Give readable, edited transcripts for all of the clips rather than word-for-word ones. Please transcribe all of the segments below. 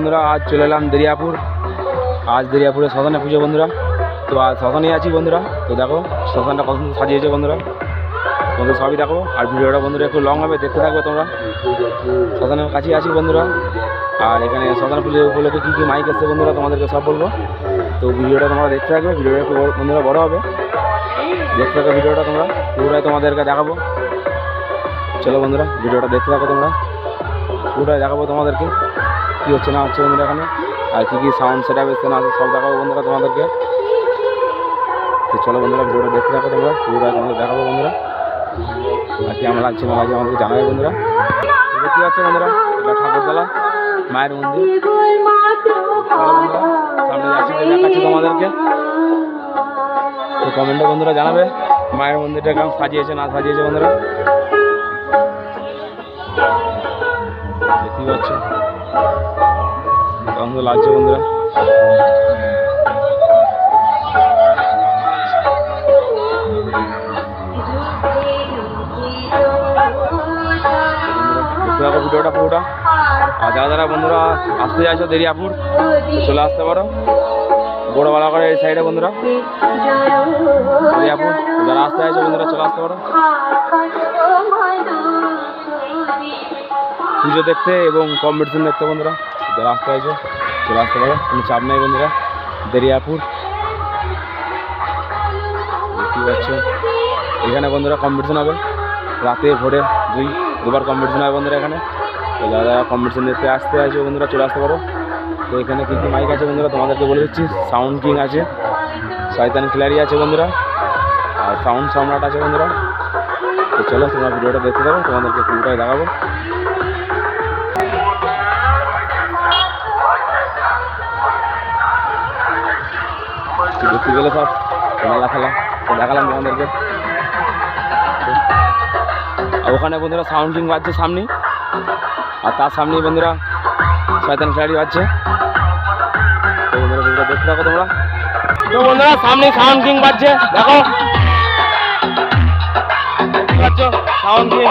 বন্ধুরা আজ চলে এলাম দেরিয়াপুর। আজ দেরিয়াপুরে শ্মশানে পুজো বন্ধুরা। তো আজ শ্মশানে আছি বন্ধুরা। তো দেখো শ্মশানটা কত সুন্দর সাজিয়েছে বন্ধুরা, তোমরা সবই দেখো। আর ভিডিওটা বন্ধুরা একটু লং হবে, দেখতে থাকবে তোমরা। শ্মশানের কাছেই আছি বন্ধুরা। আর এখানে শ্মশান পুজো উপলক্ষে কী কী মাইক এসছে বন্ধুরা তোমাদেরকে সব বলবো। তো ভিডিওটা তোমরা দেখতে থাকবে, ভিডিওটা একটু বন্ধুরা বড়ো হবে, দেখতে থাকো ভিডিওটা তোমরা, পুরোটাই তোমাদেরকে দেখাবো। চলো বন্ধুরা ভিডিওটা দেখতে থাকো তোমরা, পুরোটাই দেখাবো তোমাদেরকে কী হচ্ছে না হচ্ছে বন্ধুরা এখানে, আর কী কী সাউন্ড সেট আপ এসছে না আছে সব দেখাবো বন্ধুরা তোমাদেরকে। তো চলো বন্ধুরা ভিডিওটা দেখতে থাকো তোমরা, পুরোটাই তোমাদের দেখাবো বন্ধুরা। আর কেমন লাগছে না লাগছে আমাদেরকে জানাবে বন্ধুরা। দেখতে পাচ্ছ বন্ধুরা এটা ঠাকুরতলা মায়ের মন্দির। চলো বন্ধুরা সামনে যাচ্ছি, দেখাচ্ছি তোমাদেরকে। তো কমেন্টে বন্ধুরা জানাবে মায়ের মন্দিরটা কেমন সাজিয়েছে না সাজিয়েছে বন্ধুরা। দেখতেই পাচ্ছ কেমন লাগছে বন্ধুরা। ভিডিওটা পুরোটা। আর যারা যারা বন্ধুরা আসতে চাইছো দেরিয়াপুর চলে আসতে পারো, বড়োবেলা করে এই সাইডে বন্ধুরা দেরিয়াপুর। যারা আসতে চাইছো বন্ধুরা চলে আসতে পারো পুজো দেখতে এবং কম্পিটিশন দেখতে বন্ধুরা। যারা আসতে চাইছো চলে আসতে পারো, কোনো চাপ নেই বন্ধুরা। দেরিয়াপুর দেখতে পাচ্ছ এখানে বন্ধুরা কম্পিটিশন হবে রাতে ভোরে দুবার কম্পিটিশন হয় বন্ধুরা এখানে। তো যারা কম্পিটিশন দেখতে আসতে চাইছো বন্ধুরা চলে আসতে পারো। তো এখানে কী কী মাইক আছে বন্ধুরা তোমাদেরকে বলে দিচ্ছি। সাউন্ড কিং আছে, শয়তান খিলাড়ি আছে বন্ধুরা, আর সাউন্ড সম্রাট আছে বন্ধুরা। তো চলো তোমরা ভিডিওটা দেখতে থাকো, তোমাদেরকে পুরোটাই দেখাবো। দেখতে গেলে সব মেলা খেলা তো দেখালাম তোমাদেরকে। আর ওখানে বন্ধুরা সাউন্ড কিং বাজছে সামনে, আর তার সামনেই বন্ধুরা শয়তান খিলাড়ি বাজছে। তো বন্ধুরা ভিডিওটা দেখতে থাকো তোমরা। তো বন্ধুরা সামনে সাউন্ড কিং বাজছে, দেখো দেখতে পাচ্ছ সাউন্ড কিং।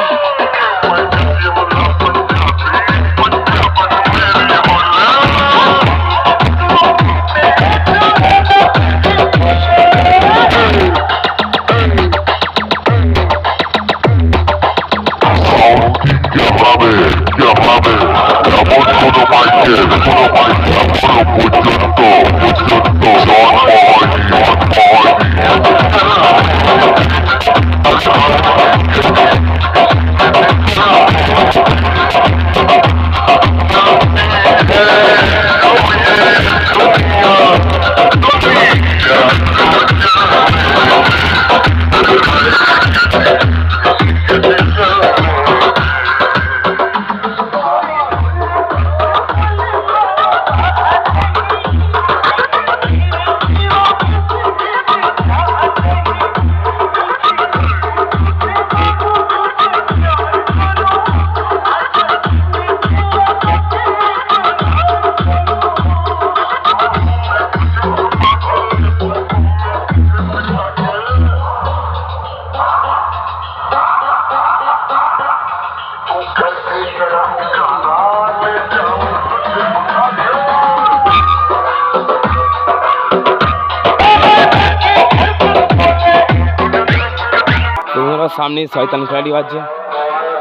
সামনে শয়তান খিলাড়ি বাজছে।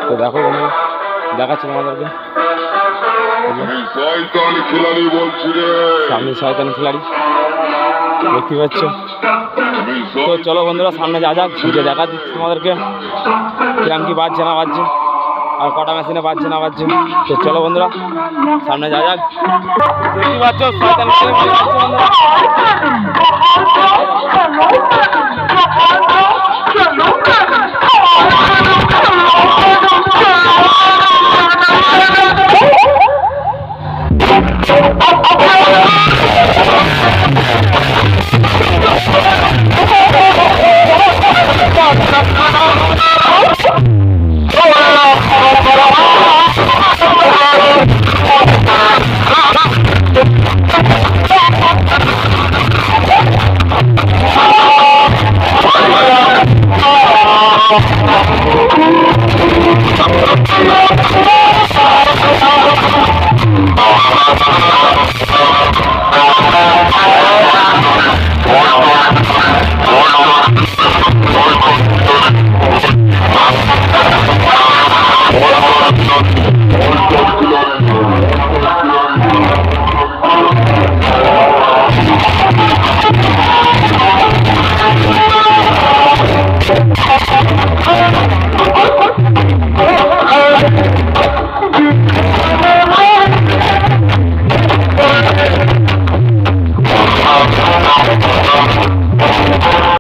তো দেখো বন্ধুরা দেখাচ্ছি তোমাদেরকে, সামনে শয়তান খিলাড়ি দেখতে পাচ্ছ। তো চলো বন্ধুরা সামনে যা যাক, যে দেখা দিচ্ছি তোমাদেরকে কিরম কি বাজছে না বাজছে, আর কটা মেশিনে বাজছে না বাজছে। তো চলো বন্ধুরা সামনে যা যাক। দেখতে পাচ্ছ শয়তান খিলাড়ি বাজছে বন্ধুরা।